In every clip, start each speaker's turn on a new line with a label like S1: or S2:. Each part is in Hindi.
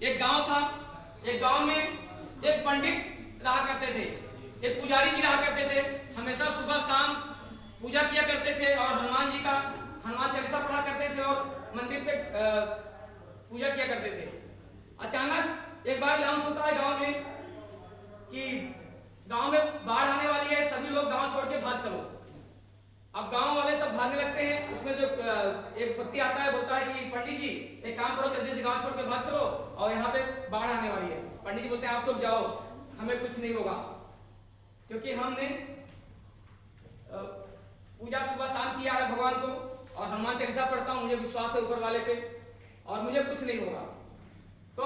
S1: एक गांव था, एक गांव में एक पंडित रहा करते थे, एक पुजारी जी रहा करते थे। हमेशा सुबह शाम पूजा किया करते थे और हनुमान चालीसा पढ़ा करते थे और मंदिर पे पूजा किया करते थे। अचानक एक बार अनाउंस होता है गांव में कि गांव में बाढ़ आने वाली है, सभी लोग गांव छोड़ के भाग चलो। अब गांव वाले सब भागने लगते हैं। उसमें जो एक व्यक्ति आता है, बोलता है कि पंडित जी एक काम करो, जल्दी से गांव छोड़ के भाग चलो और यहाँ पे बाढ़ आने वाली है। पंडित जी बोलते हैं आप लोग जाओ, हमें कुछ नहीं होगा, क्योंकि हमने पूजा सुबह शाम किया है भगवान को और हनुमान चालीसा पढ़ता हूँ, मुझे विश्वास है ऊपर वाले पे और मुझे कुछ नहीं होगा। तो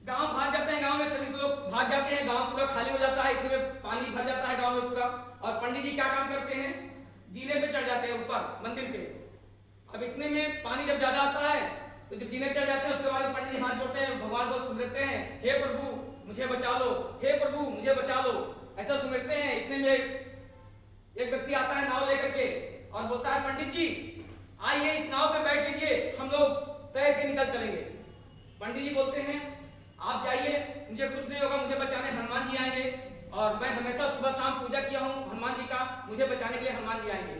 S1: गांव भाग जाते हैं, गांव में सभी लोग भाग जाते हैं, गांव पूरा खाली हो जाता है, इतने में पानी भर जाता है गांव में पूरा। और पंडित जी क्या काम करते हैं, जीने पे चढ़ जाते हैं ऊपर मंदिर पे। अब इतने में पानी जब ज्यादा आता है तो जब जीने चढ़ जाते हैं उसके बाद पंडित जी हाथ जोड़ते हैं, भगवान को सुमिरते हैं, हे प्रभु मुझे बचा लो, हे प्रभु मुझे बचा लो, ऐसा सुमिरते हैं। इतने में एक व्यक्ति आता है नाव लेकर के और बोलता है पंडित जी आइए इस नाव पे बैठ लीजिए, हम लोग तैर के निकल चलेंगे। पंडित जी बोलते हैं आप जाइए, मुझे कुछ नहीं होगा, मुझे बचाने हनुमान जी आएंगे और मैं हमेशा सुबह शाम पूजा किया हूँ हनुमान जी का, मुझे बचाने के लिए हनुमान जी आएंगे।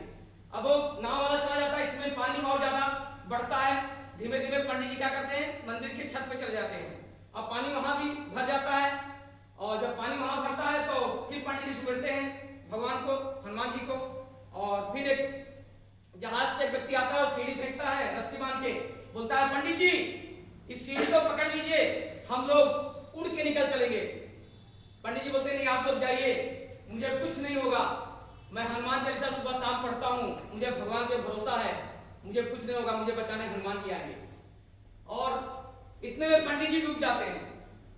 S1: अब वो नाव वाला चला जाता है, इसमें पानी और ज्यादा बढ़ता है। धीमे धीमे पंडित जी क्या करते हैं, मंदिर की छत पे चले जाते हैं। अब पानी वहां भी भर जाता है और जब पानी वहां भरता है तो फिर पंडित जी सुमिरते हैं भगवान को, हनुमान जी को। और फिर एक जहाज से एक व्यक्ति आता है और सीढ़ी फेंकता है रस्सी बांध के, बोलता है पंडित जी इस सीढ़ी को पकड़ लीजिए, हम लोग उड़ के निकल चलेंगे। पंडित जी बोलते नहीं आप लोग जाइए, मुझे कुछ नहीं होगा, मैं हनुमान चालीसा सुबह शाम पढ़ता हूँ, मुझे भगवान पे भरोसा है, मुझे कुछ नहीं होगा, मुझे बचाने हनुमान जी आएंगे। और इतने में पंडित जी डूब जाते हैं।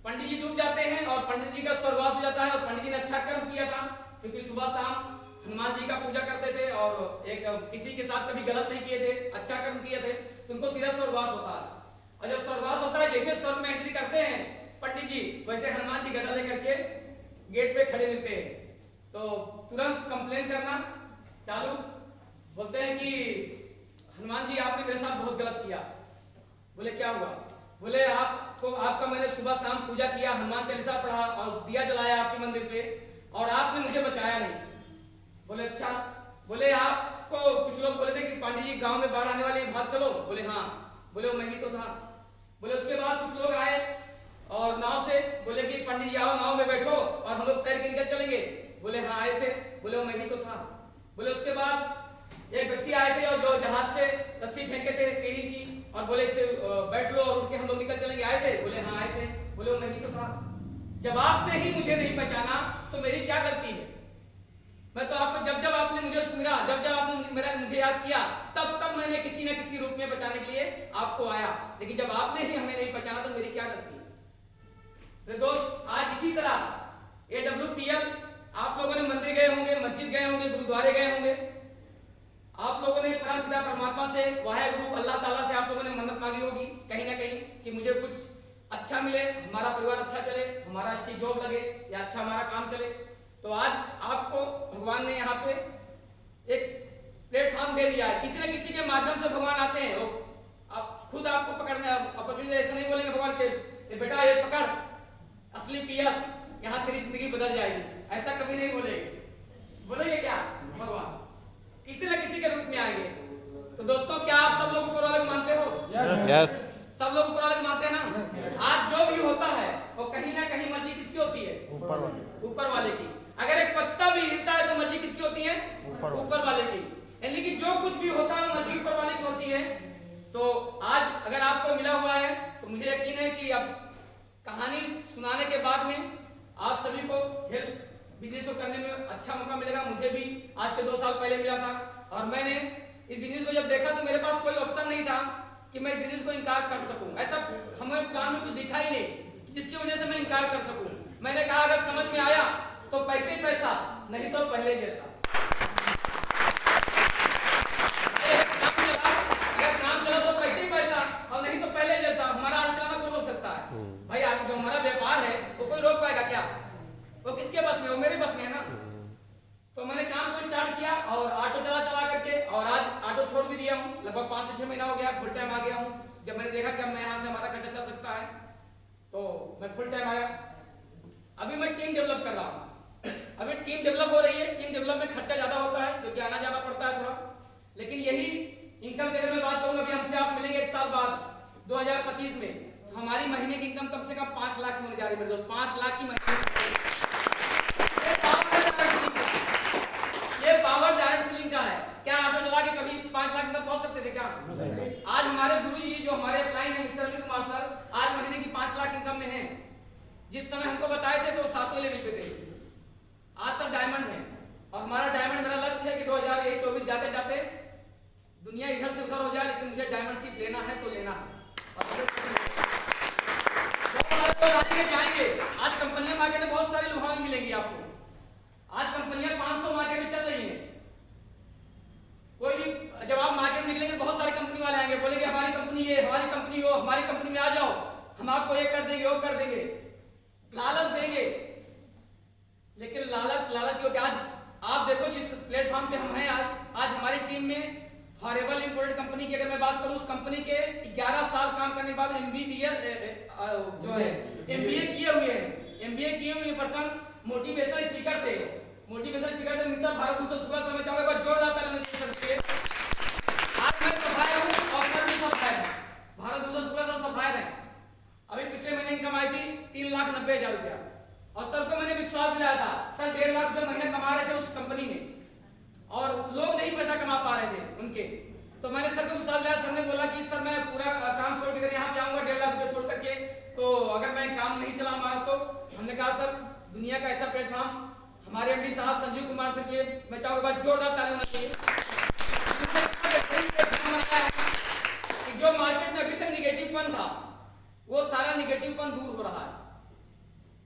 S1: पंडित जी डूब जाते हैं और पंडित जी का स्वर्गवास हो जाता है। और पंडित जी ने अच्छा कर्म किया था, क्योंकि सुबह शाम हनुमान जी का पूजा करते थे और एक किसी के साथ कभी गलत नहीं किए थे, अच्छा कर्म किए थे, तो उनको सीधा स्वर्गवास होता है। और जब स्वर्गवास होता है, जैसे स्वर्ग में एंट्री करते हैं पंडित जी, वैसे हनुमान जी गदा लेकर के गेट पे खड़े मिलते हैं। तो तुरंत कंप्लेन करना चालू, बोलते हैं कि हनुमान जी आपने मेरे साथ बहुत गलत किया। बोले क्या हुआ? बोले आपका मैंने सुबह शाम पूजा किया, हनुमान चालीसा पढ़ा और दिया जलाया आपके मंदिर पे और आपने मुझे बचाया नहीं। बोले अच्छा। बोले आपको कुछ लोग बोले थे कि पंडित जी गांव में बाढ़ आने वाली, भाग चलो। बोले हाँ। बोले मैं ही तो था। बोले उसके बाद कुछ लोग आए और नाव से, बोले कि पंडित जी आओ नाव में बैठो और हम लोग तैर के निकल चलेंगे। बोले हाँ आए थे। बोले मैं ही तो था। बोले उसके बाद एक व्यक्ति आए थे और जो जहाज से रस्सी फेंके थे सीढ़ी की और बोले इस पे बैठ लो और उठ के हम लोग निकल चलेंगे। आए थे? बोले हाँ आए थे। बोले मैं ही तो था। जब आपने ही मुझे नहीं पहचाना तो मेरी क्या गलती है? मैं तो आपको जब आपने मुझे सुमिरा, जब आपने मुझे याद किया, तब मैंने किसी न किसी रूप में बचाने के लिए आपको आया, लेकिन जब आपने ही हमें नहीं पहचाना तो मेरी क्या गलती है? तो दोस्त आज इसी तरह AWPL आप लोगों ने मंदिर गए होंगे, मस्जिद गए होंगे, गुरुद्वारे गए होंगे, आप लोगों ने परम पिता परमात्मा से, वाहेगुरु अल्लाह ताला से आप लोगों ने मन्नत मांगी होगी कहीं ना कहीं कि मुझे कुछ अच्छा मिले, हमारा परिवार अच्छा चले, हमारा अच्छी जॉब लगे या अच्छा हमारा काम चले। तो आज आपको भगवान ने यहाँ पे एक प्लेटफॉर्म दे दिया है, किसी न किसी के माध्यम से भगवान आते हैं। आप खुद आपको पकड़ने अपॉर्चुनिटी, ऐसा नहीं बोलेंगे भगवान के बेटा ये पकड़ असली PS, यहाँ तेरी जिंदगी बदल जाएगी, ऐसा कभी नहीं बोलेंगे। बोलेंगे क्या? भगवान किसी न किसी के रूप में आएंगे। तो दोस्तों क्या आप सब लोग ऊपर वाले को मानते हो?
S2: यस।
S1: सब लोग ऊपर वाले को मानते हैं ना? आज जो भी होता है वो कहीं ना कहीं मर्जी किसकी होती है? ऊपर वाले की। अगर एक पत्ता भी हिलता है तो मर्जी किसकी होती है? ऊपर वाले की। यानी कि जो कुछ भी होता है मर्जी ऊपर वाले की होती है। तो आज अगर आपको मिला हुआ है तो मुझे यकीन है कि अब कहानी सुनाने के बाद में आप सभी को हेल्प बिजनेस को करने में अच्छा मौका मिलेगा। मुझे भी आज के 2 साल पहले मिला था और मैंने इस बिजनेस को जब देखा तो मेरे पास कोई ऑप्शन नहीं था कि मैं इस बिजनेस को इनकार कर सकूं। ऐसा हमें प्लान में कुछ दिखा ही नहीं जिसकी वजह से मैं इनकार कर सकूं। मैंने कहा अगर समझ में आया तो पैसे ही पैसा, नहीं तो पहले जैसा। अगर काम चला तो पैसे ही पैसा और नहीं तो पहले जैसा। हमारा आगे चलाना कौन रोक सकता है भाई? आप जो हमारा व्यापार है वो कोई रोक पाएगा क्या? वो किसके बस में? वो मेरे बस में है ना। तो मैंने काम को स्टार्ट किया और ऑटो चला करके, और आज ऑटो छोड़ भी दिया हूँ। लगभग 5 से 6 महीना हो गया, फुल टाइम आ गया हूँ। जब मैंने देखा कि अब मैं यहाँ से हमारा खर्चा चल सकता है तो मैं फुल टाइम आया। अभी मैं टीम डेवलप कर रहा हूँ। अभी टीम डेवलप हो रही है। टीम डेवलप में खर्चा ज्यादा होता है, क्योंकि आना जाना पड़ता है थोड़ा, लेकिन यही इनकम की अगर मैं बात करूँ, अभी हमसे आप मिलेंगे 1 साल बाद 2025 में, तो हमारी महीने की इनकम कम से कम 5 लाख की होने जा रही है मेरे दोस्त। 5 लाख की महीने। ये पावर डायरेक्ट सेलिंग का है। क्या ऑटो चला के कभी 5 लाख तक पहुंच सकते थे क्या? आज हमारे गुरुजी जो हमारे अपलाइन है मिस्टर अनिल कुमार सर, आज महीने की 5 लाख इनकम में है। जिस समय हमको बताए थे तो 7वें लेवल पे थे, आज सर डायमंड है। और हमारा डायमंड, मेरा लक्ष्य है कि 2024 जाते जाते दुनिया इधर से उधर हो जाए, लेकिन मुझे डायमंड सीट लेना है तो लेना है। जाएंगे। आज कंपनियां मार्केट में बहुत सारी लुभावनी मिलेंगी आपको। आज कंपनियां 500 मार्केट में चल रही हैं। कोई भी जब आप मार्केट में निकलेंगे, बहुत सारी कंपनी वाले आएंगे, बोलेंगे हमारी कंपनी ये, हमारी कंपनी वो, हमारी कंपनी में आ जाओ, हम आपको ये कर देंगे, वो कर देंगे, लालच देंगे। लेकिन लालच हो क्या? आज आप देखो जिस प्लेटफॉर्म पे हम हैं, आज हमारी टीम में फॉरेबल इंपोर्टेड कंपनी की अगर मैं बात करूं, उस कंपनी के 11 साल काम करने के बाद जो है MBA किए हुए हैं। MBA किए हुए पर्सन मोटिवेशनल स्पीकर थे। मिस्टर भारत भूषण शुक्ला सर, मैं चाहूंगा जोरदार तालियां दीजिए। आज मैं सफायर हूं और सर भी सफायर है। भारत भूषण शुक्ला सर सफायर है। अभी पिछले महीने इनकम आई थी 3,90,000 रुपया, और सर को मैंने विश्वास दिलाया था। सर 1.5 लाख रुपया महीना कमा रहे थे उस कंपनी में, और लोग नहीं पैसा कमा पा रहे थे उनके। तो मैंने सर को विश्वास दिलाया। सर ने बोला कि सर मैं पूरा काम छोड़ कर यहाँ पे आऊंगा 1.5 लाख रुपया छोड़ करके, तो अगर मैं काम नहीं चला हमारा तो। हमने कहा सर दुनिया का ऐसा प्लेटफॉर्म, हमारे MD साहब संजीव कुमार से के लिए मैं चाहूंगा जोरदार ताली होना चाहिए। जो मार्केट में अभी तक निगेटिवपन था, वो सारा निगेटिवपन दूर हो रहा है।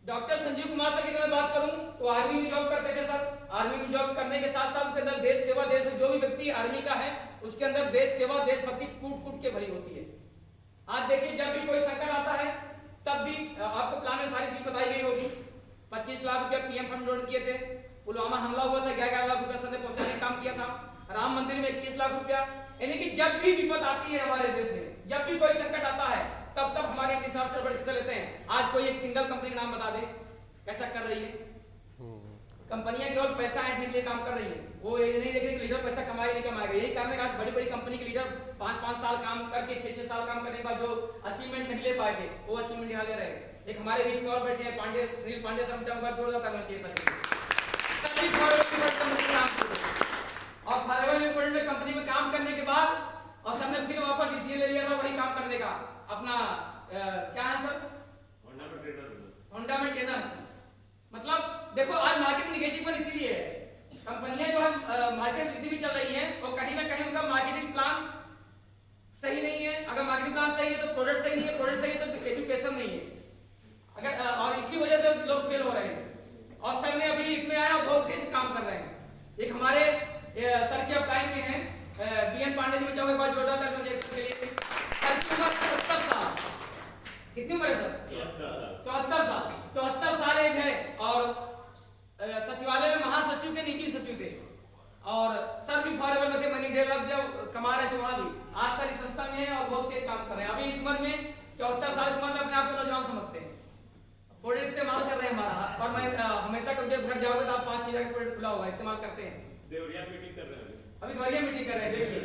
S1: डॉक्टर संजीव कुमार सर की मैं बात करूं तो आर्मी में जॉब करते थे सर। आर्मी में जॉब करने के साथ साथ उसके अंदर देश सेवा, देश जो भी व्यक्ति आर्मी का है उसके अंदर देश सेवा, देशभक्ति कूट के भरी होती है। आज देखिए जब भी कोई संकट आता है, तब भी आपको प्लान में सारी चीज बताई गई होगी। 25 लाख रुपया PM फंड लोड किए थे। पुलवामा हमला हुआ था, 11 लाख रुपया सर ने पहुंचाने का काम किया था। राम मंदिर में 21 लाख रुपया। यानी कि जब भी विपद आती है हमारे देश में, जब भी कोई संकट आता है, तब हमारे MD साहब चढ़ हिस्सा लेते हैं। आज कोई एक सिंगल कंपनी का नाम बता दे कैसा कर रही है। कंपनियां केवल पैसा ऐंठने के लिए काम कर रही है, वो ये नहीं देख रही कि लीडर पैसा कमाएगा नहीं कमाएगा। यही कारण है कि बड़ी कंपनी के लीडर 5-5 साल काम करके 6-6 साल काम करने के बाद जो अचीवमेंट नहीं ले पाए थे, वो अचीवमेंट यहाँ ले रहे। एक हमारे बीच में और बैठे हैं सुनील पांडे सर, चाहूंगा जोरदार तालियां चाहिए सर। और फॉरेबल इंपोर्टेड में कंपनी में काम करने के बाद और सर ने फिर वापस डिसीजन ले लिया था वही काम करने का। अपना क्या है सर, होंडा में ट्रेनर। मतलब देखो आज मार्केट में निगेटिव पर इसीलिए है, कंपनियां जो है मार्केट जितनी भी चल रही हैं, वो कहीं ना कहीं उनका मार्केटिंग प्लान सही नहीं है। अगर मार्केटिंग प्लान सही है तो प्रोडक्ट सही नहीं है, प्रोडक्ट सही है तो एजुकेशन नहीं है। अगर और इसी वजह से लोग फेल हो रहे हैं। और सर ने अभी इसमें आया बहुत तेज काम कर रहे हैं। एक हमारे सर के अपलाइन में है BN पांडे जी, में चाहूंगा बात जोरदार तालियां हो जाए इसके लिए। सर की उम्र 70 साल। कितनी उम्र है सर? 74 साल एज है। और सचिवालय में महासचिव के नीति सचिव थे, और सर भी फॉरेबल में थे। महीने 1.5 लाख जब कमा रहे थे वहां भी। आज सर इस संस्था में है और बहुत तेज काम कर रहे हैं। अभी इस उम्र में 74 साल की उम्र में अपने आप को नौजवान समझते हैं। प्रोडक्ट इस्तेमाल कर रहे हैं हमारा। और मैं हमेशा कभी घर जाओगे तो आप 5-6 जगह प्रोडक्ट खुला होगा, इस्तेमाल करते हैं। देवरिया मीटिंग कर रहे हैं, अभी देवरिया मीटिंग कर रहे हैं। देखिए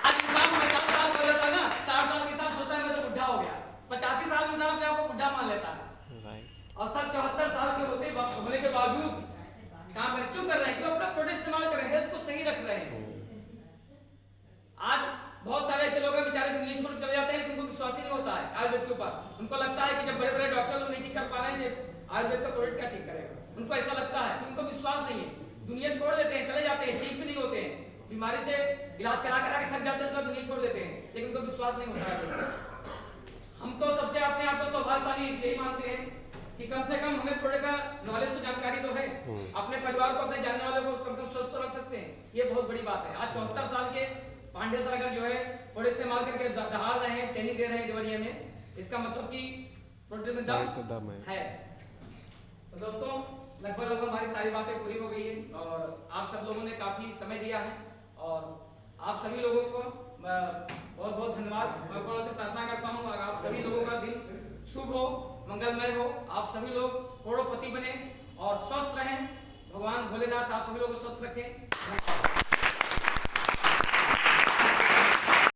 S1: आज इंसान 50 साल हो जाता है ना, 60 साल के साथ सोचता है मैं तो बुढ़ा हो गया। 85 साल में इंसान अपने आप को बुढ़ा मान लेता है। और सर 74 साल के होने के बावजूद काम क्यों कर रहे हैं? क्यों? अपना प्रोडक्ट इस्तेमाल कर रहे हैं, हेल्थ को सही रख रहे हैं। आज बहुत सारे ऐसे लोग हैं बेचारे दुनिया छोड़ चले जाते हैं, लेकिन उनको विश्वास ही नहीं होता है आयुर्वेद के ऊपर। उनको लगता है कि जब बड़े डॉक्टर लोग नहीं ठीक कर पा रहे हैं, आयुर्वेद का प्रोडक्ट क्या ठीक करेगा। उनको ऐसा लगता है कि उनको विश्वास नहीं है, दुनिया छोड़ देते हैं, चले जाते हैं, ठीक भी नहीं होते हैं, बीमारी से इलाज करा के थक जाते हैं, उसका दुनिया छोड़ देते हैं, लेकिन उनको विश्वास नहीं होता है। हम तो सबसे अपने आप को सौभाग्यशाली इसलिए मानते हैं कि कम से कम हमें प्रोडक्ट का नॉलेज तो जानकारी तो है, अपने परिवार को, अपने जानने वाले को कम से कम स्वस्थ रख सकते हैं। ये बहुत बड़ी बात है। आज 74 साल के पांडे सर अगर जो है प्रोडक्ट इस्तेमाल करके दहाड़ रहे हैं, ट्रेनिंग दे रहे हैं देवरिया में, इसका मतलब कि प्रोडक्ट में दम है। तो दोस्तों लगभग हमारी सारी बातें पूरी हो गई है, और आप सब लोगों ने काफी समय दिया है, और आप सभी लोगों को बहुत बहुत धन्यवाद। मैं ऊपर से प्रार्थना करता हूँ आप सभी लोगों का शुभ हो, मंगलमय हो। आप सभी लोग करोड़पति बने और स्वस्थ रहें। भगवान भोलेनाथ आप सभी लोग को स्वस्थ रखें।